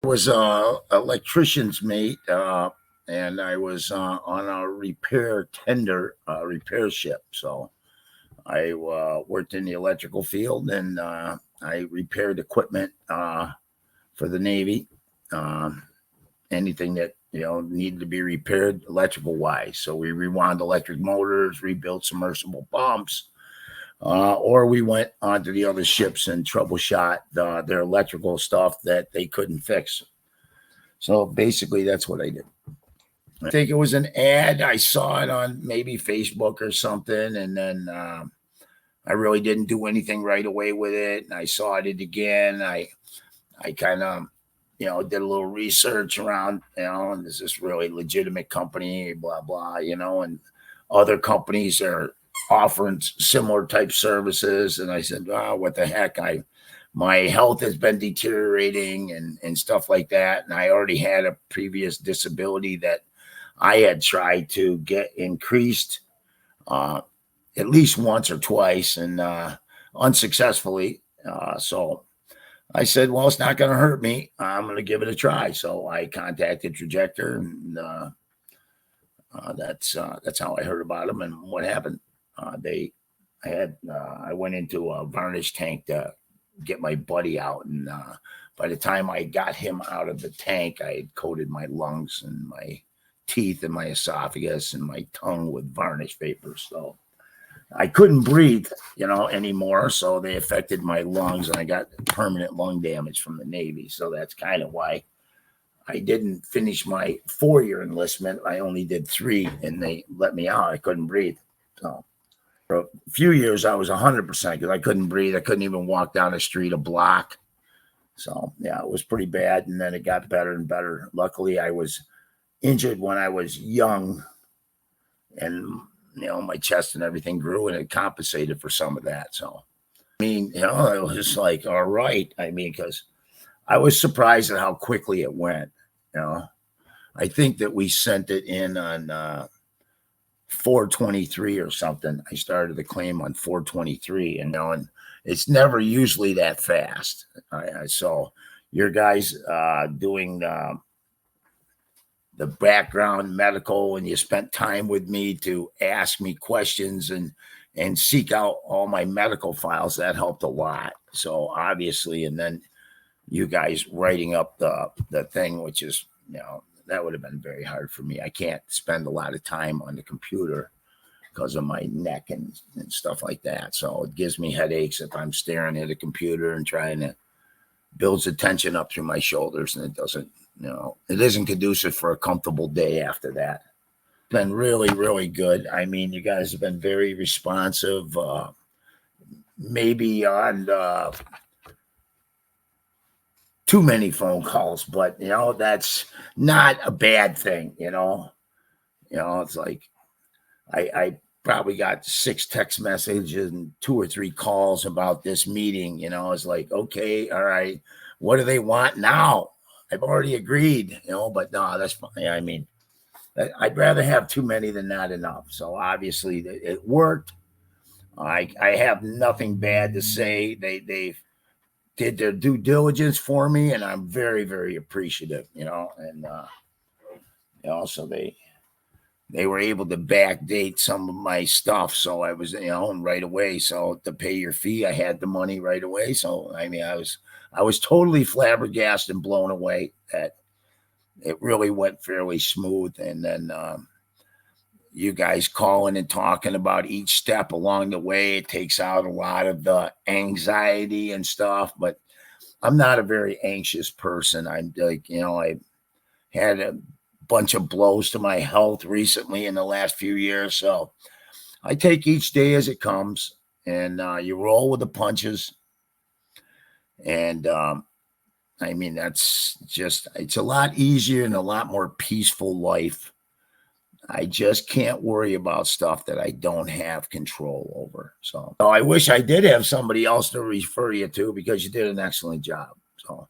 I was a electrician's mate, and I was on a repair ship. So I worked in the electrical field, and I repaired equipment for the Navy. Um, Anything that needed to be repaired electrical wise. So we rewound electric motors, rebuilt submersible pumps, or we went onto the other ships and troubleshot their electrical stuff that they couldn't fix. So basically, that's what I did. I think it was an ad. I saw it on maybe Facebook or something, and then I really didn't do anything right away with it. And I saw it again. I kind of did a little research around, and is this really legitimate company, blah blah, and other companies are offering similar type services. And I said, oh, what the heck? My health has been deteriorating and stuff like that. And I already had a previous disability that I had tried to get increased at least once or twice, and unsuccessfly. So I said, well, it's not going to hurt me. I'm going to give it a try. So I contacted Trajector, and that's how I heard about them and what happened. I went into a varnish tank to get my buddy out, and by the time I got him out of the tank, I had coated my lungs and my teeth and my esophagus and my tongue with varnish vapor. So I couldn't breathe, anymore. So they affected my lungs, and I got permanent lung damage from the Navy. So that's kind of why I didn't finish my 4-year enlistment. I only did 3, and they let me out. I couldn't breathe. So for a few years, I was 100% because I couldn't breathe. I couldn't even walk down the street a block. So yeah, it was pretty bad. And then it got better and better. Luckily, I was injured when I was young, and my chest and everything grew, and it compensated for some of that. So, I mean, it was like, all right. I mean, because I was surprised at how quickly it went. I think that we sent it in on 4/23 or something. I started the claim on 4/23, and it's never usually that fast. I saw your guys doing the background medical, and you spent time with me to ask me questions and seek out all my medical files. That helped a lot. So obviously, and then you guys writing up the thing, which is, that would have been very hard for me. I can't spend a lot of time on the computer because of my neck and stuff like that. So it gives me headaches if I'm staring at a computer and trying to builds the tension up through my shoulders, and it isn't conducive for a comfortable day after that. Been really, really good. I mean, you guys have been very responsive. Maybe on too many phone calls, but that's not a bad thing. It's like I probably got 6 text messages and 2 or 3 calls about this meeting. It's like, okay, all right, what do they want now? I've already agreed, but no, that's fine. I mean, I'd rather have too many than not enough. So obviously it worked. I have nothing bad to say. They did their due diligence for me, and I'm very, very appreciative, and so they were able to backdate some of my stuff. So I was, right away. So to pay your fee, I had the money right away. So, I mean, I was totally flabbergasted and blown away that it really went fairly smooth. And then you guys calling and talking about each step along the way, it takes out a lot of the anxiety and stuff. But I'm not a very anxious person. I'm like, I had a bunch of blows to my health recently in the last few years. So I take each day as it comes, and you roll with the punches. And I mean, it's a lot easier and a lot more peaceful life. I just can't worry about stuff that I don't have control over. So I wish I did have somebody else to refer you to, because you did an excellent job. So